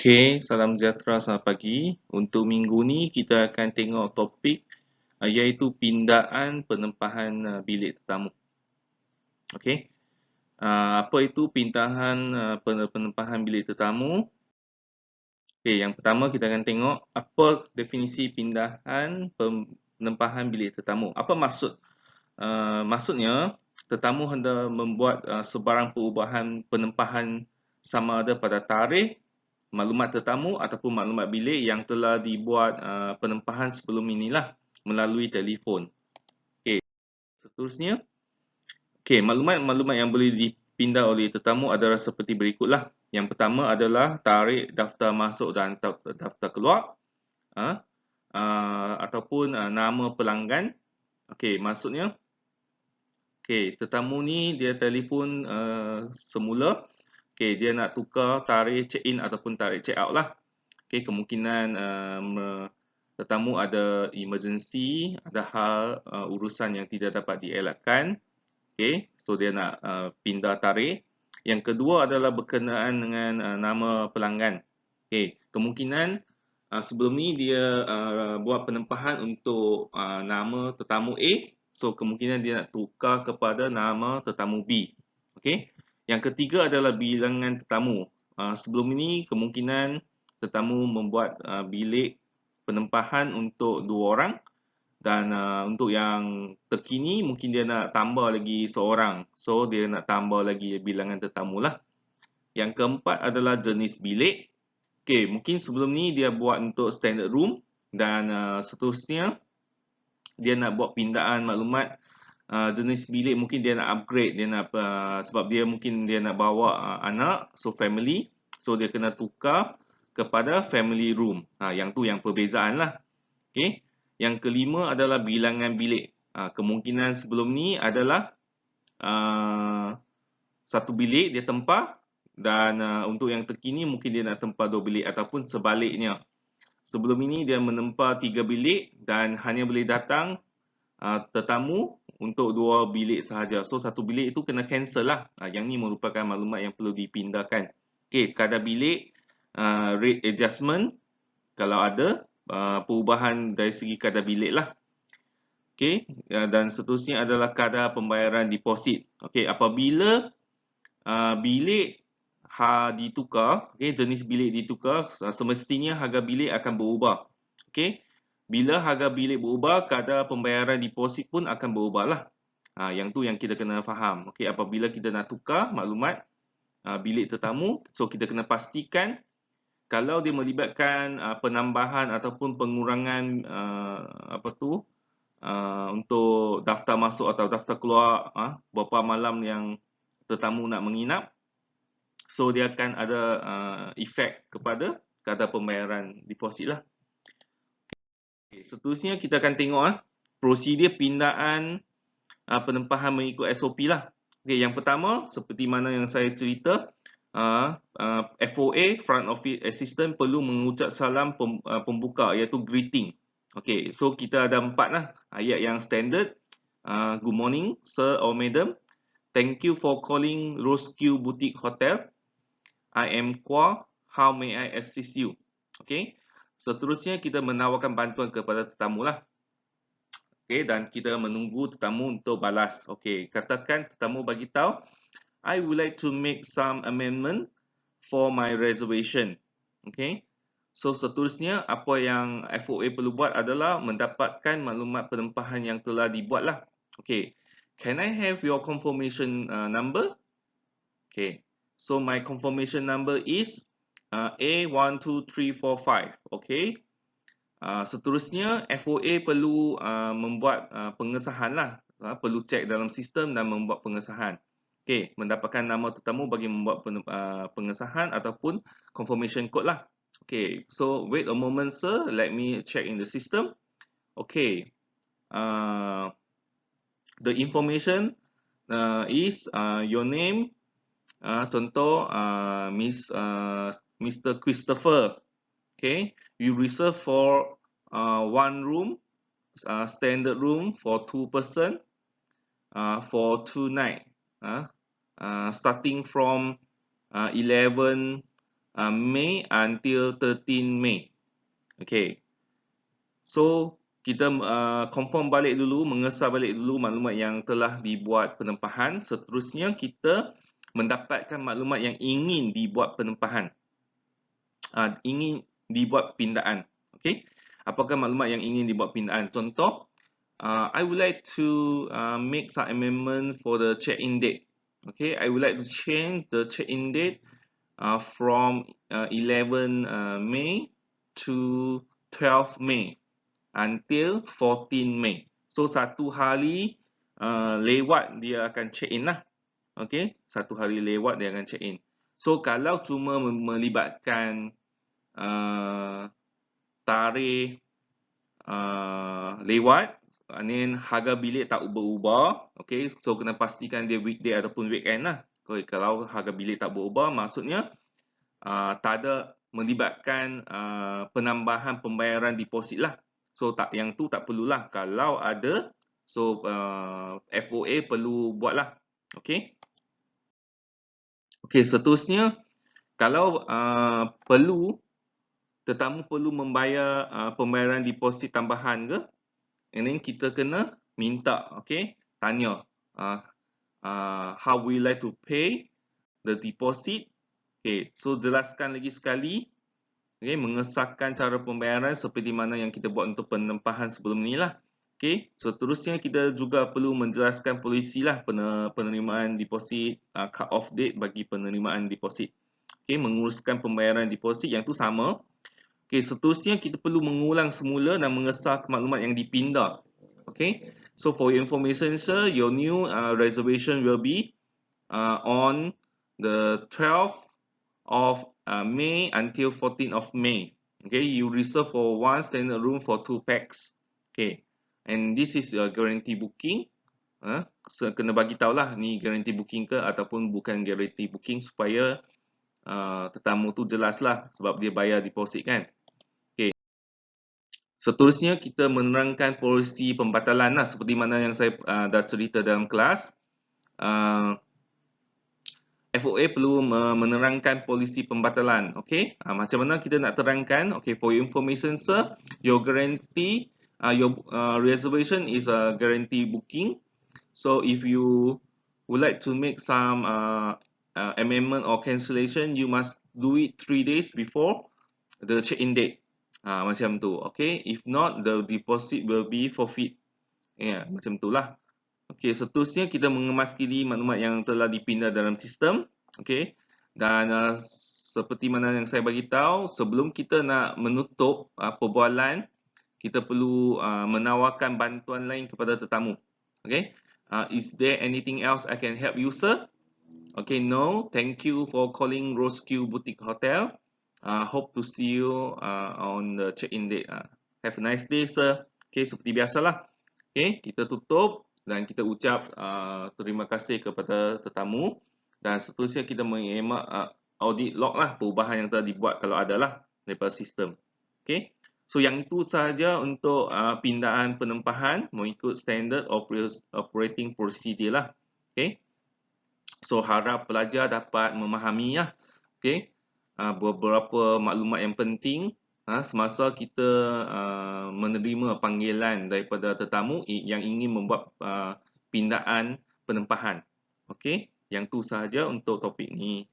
Okey, salam sejahtera, selamat pagi. Untuk minggu ni kita akan tengok topik iaitu pindaan penempahan bilik tetamu. Okey. Apa itu pindahan penempahan bilik tetamu? Okey, yang pertama kita akan tengok apa definisi pindahan penempahan bilik tetamu. Apa maksud? Maksudnya tetamu hendak membuat sebarang perubahan penempahan sama ada pada tarikh, maklumat tetamu ataupun maklumat bilik yang telah dibuat penempahan sebelum inilah melalui telefon. Okey, seterusnya. Okey, maklumat-maklumat yang boleh dipindah oleh tetamu adalah seperti berikutlah. Yang pertama adalah tarikh daftar masuk dan daftar keluar, ataupun nama pelanggan. Okey, maksudnya okey, tetamu ni dia telefon semula. Okey, dia nak tukar tarikh check in ataupun tarikh check out lah. Okey, kemungkinan tetamu ada emergency, ada hal urusan yang tidak dapat dielakkan. Okey, so dia nak pindah tarikh. Yang kedua adalah berkenaan dengan nama pelanggan. Okey, kemungkinan sebelum ni dia buat penempahan untuk nama tetamu A, so kemungkinan dia nak tukar kepada nama tetamu B. Okey. Yang ketiga adalah bilangan tetamu. Sebelum ini kemungkinan tetamu membuat bilik penempahan untuk 2 orang, dan untuk yang terkini mungkin dia nak tambah lagi seorang. So dia nak tambah lagi bilangan tetamu lah. Yang keempat adalah jenis bilik. Okey, mungkin sebelum ni dia buat untuk standard room, dan seterusnya dia nak buat pindaan maklumat jenis bilik. Mungkin dia nak upgrade, dia nak sebab dia mungkin dia nak bawa anak, so family, so dia kena tukar kepada family room. Yang tu yang perbezaan lah. Okey. Yang kelima adalah bilangan bilik. Kemungkinan sebelum ni adalah satu bilik dia tempah, dan untuk yang terkini mungkin dia nak tempah 2 bilik ataupun sebaliknya. Sebelum ini dia menempah 3 bilik dan hanya boleh datang tetamu untuk 2 bilik sahaja. So satu bilik itu kena cancel lah. Yang ni merupakan maklumat yang perlu dipindahkan. Okey, kadar bilik, rate adjustment kalau ada perubahan dari segi kadar bilik lah. Okey, dan seterusnya adalah kadar pembayaran deposit. Okey, apabila bilik ditukar, okey, jenis bilik ditukar, semestinya harga bilik akan berubah. Okey, bila harga bilik berubah, kadar pembayaran deposit pun akan berubah lah. Yang tu yang kita kena faham. Okey, apabila kita nak tukar maklumat bilik tetamu, so kita kena pastikan kalau dia melibatkan penambahan ataupun pengurangan untuk daftar masuk atau daftar keluar, berapa malam yang tetamu nak menginap, so dia akan ada efek kepada kadar pembayaran deposit lah. Okay, seterusnya kita akan tengok prosedur pindaan penempahan mengikut SOP lah. Okay, yang pertama seperti mana yang saya cerita, FOA, Front Office Assistant, perlu mengucap salam pembuka iaitu greeting. Okay, so kita ada 4 lah ayat yang standard. Good morning sir or madam, thank you for calling Roseque Boutique Hotel, I am Kwa, how may I assist you? Okay, seterusnya kita menawarkan bantuan kepada tetamu lah. Okay, dan kita menunggu tetamu untuk balas. Okay, katakan tetamu bagi tahu, I would like to make some amendment for my reservation. Okay, so seterusnya apa yang FOA perlu buat adalah mendapatkan maklumat penempahan yang telah dibuat lah. Okay, can I have your confirmation number? Okay, so my confirmation number is A12345. Okay. Seterusnya FOA perlu membuat pengesahan lah, perlu cek dalam sistem dan membuat pengesahan. Okey, mendapatkan nama tetamu bagi membuat pengesahan ataupun confirmation code lah. Okey, so wait a moment sir, let me check in the system. Okey, the information is your name, contoh Mr. Christopher. Okay, you reserve for 1 room, standard room for 2 person, for 2 night, starting from 11 May until 13 May. Okay. So kita confirm balik dulu, mengesah balik dulu maklumat yang telah dibuat penempahan. Seterusnya kita mendapatkan maklumat yang ingin dibuat penempahan. Ingin dibuat pindaan. Okay. Apakah maklumat yang ingin dibuat pindaan? Contoh, I would like to make some amendment for the check-in date. Okay, I would like to change the check-in date from 11 May to 12 May until 14 May. So satu hari lewat dia akan check-in lah. Okay, satu hari lewat dia akan check-in. So kalau cuma melibatkan tarikh lewat, and harga bilik tak berubah, okay, so kena pastikan dia weekday ataupun weekend lah. Okay, kalau harga bilik tak berubah, maksudnya tak ada melibatkan penambahan pembayaran deposit lah. So yang tu tak perlulah. Kalau ada, so FOA perlu buatlah. Okay. Okay, seterusnya kalau tetamu perlu membayar pembayaran deposit tambahan ke, and then kita kena minta, okay, tanya how we like to pay the deposit. Okay, so jelaskan lagi sekali, okay, mengesahkan cara pembayaran seperti mana yang kita buat untuk penempahan sebelum ni lah. Okay, seterusnya kita juga perlu menjelaskan polisi lah penerimaan deposit, cut off date bagi penerimaan deposit. Okay, menguruskan pembayaran deposit yang tu sama. Okay, seterusnya kita perlu mengulang semula dan mengesah maklumat yang dipindah. Okay, so for your information, sir, your new reservation will be on the 12th of May until 14th of May. Okay, you reserve for one standard room for 2 pax. Okay, and this is your guarantee booking. So kena bagi tahulah ni guarantee booking ke ataupun bukan guarantee booking supaya tetamu tu jelas lah sebab dia bayar deposit kan. Seterusnya kita menerangkan polisi pembatalan lah, seperti mana yang saya dah cerita dalam kelas. FOA perlu menerangkan polisi pembatalan. Okay, macam mana kita nak terangkan? Okay, for your information, sir, your guarantee, your reservation is a guarantee booking. So if you would like to make some amendment or cancellation, you must do it 3 days before the check-in date. Macam tu. Okay, if not, the deposit will be forfeit. Ya, macam itulah. Okay, seterusnya kita mengemas kiri maklumat yang telah dipindah dalam sistem. Okay, dan seperti mana yang saya bagi tahu, sebelum kita nak menutup perbualan, kita perlu menawarkan bantuan lain kepada tetamu. Okay, is there anything else I can help you, sir? Okay, no. Thank you for calling Roseque Boutique Hotel. Hope to see you on the check-in date. Have a nice day, sir. Okay, seperti biasalah. Okay, kita tutup dan kita ucap terima kasih kepada tetamu, dan seterusnya kita mengemak audit log lah perubahan yang telah dibuat kalau ada lah daripada sistem. Okay, so yang itu sahaja untuk pindaan penempahan mengikut standard operating procedure lah. Okay, so harap pelajar dapat memahami lah. Okay, beberapa maklumat yang penting semasa kita menerima panggilan daripada tetamu yang ingin membuat pindaan penempahan. Okey, yang tu sahaja untuk topik ni.